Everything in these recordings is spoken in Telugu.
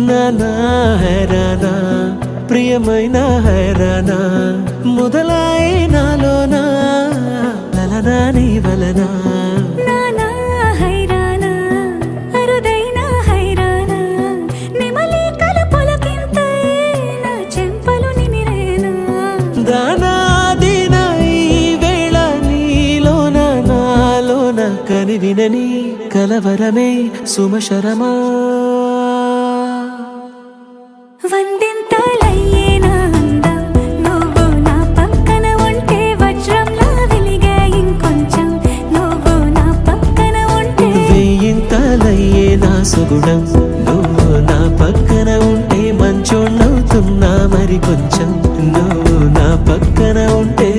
నానా హైరానా ప్రియమైన హైరానా మొదలాయి నాలోనా లలనా నీ వలనా నానా హైరానా అరుదైన హైరానా నెమలి కలుపులకింతై నా చెంపలు నిమిరేనా దానా దీనా ఈ వేళ నీలోన నాలోన కనివినని కలవరమే సుమశరమా వందింతలయ్యేనా అందం నువ్వు నా పక్కన ఉంటే వజ్రంలా వెలిగే ఇంకొంచెం నువ్వు నా పక్కన ఉంటే వెయ్యింతలయ్యే నా సుగుణం నువ్వు నా పక్కన ఉంటే మంచోణ్ణవుతున్నా మరి కొంచెం నువ్వు నా పక్కన ఉంటే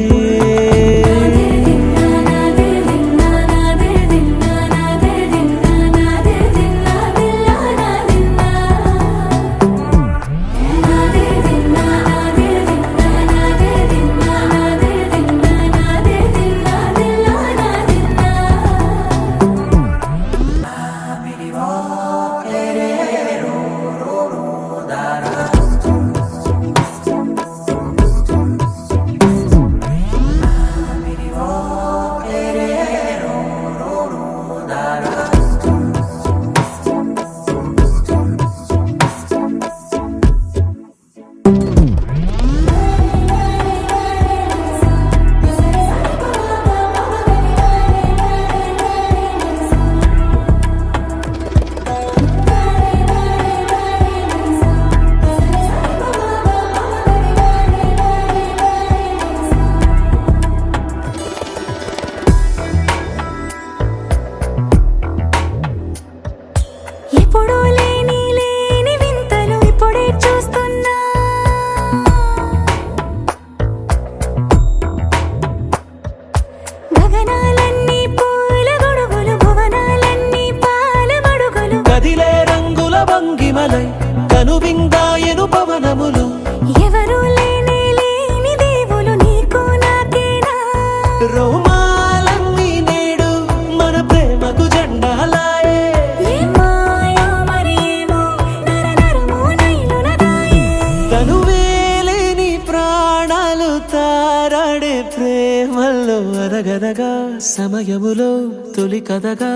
ఎప్పుడూ లేని వింతలు ఇప్పుడే చూస్తున్నా గగనాలన్నీ పూల గొడుగులు భువనాలన్నీ పాల మడుగులు కదిలే రంగుల భంగిమలై కనువిందాయను పవనములు ఎవరూ లేని దేవులు నీకు నాకేనా రోమాలన్నీ నేడు మన ప్రేమకు జెండాలాయే మాయా మరి ఏమో నరనరమో నైలునదాయే తనువేలేని ప్రాణాలు తారాడే ప్రేమల్లో అరగదగా సమయములో తొలి కథగా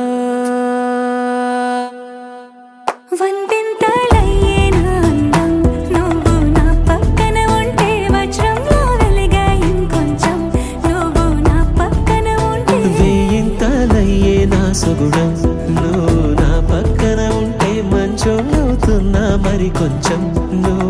వందింతలయ్యేనా అందం నువ్వు నా పక్కన ఉంటే వజ్రంలా వెలిగే ఇంకొంచెం నువ్వు నా పక్కన ఉంటే వెయ్యింతలయ్యే నా సుగుణం నువ్వు నా పక్కన ఉంటే మంచోణ్ణవుతున్నా మరి కొంచెం నువ్వు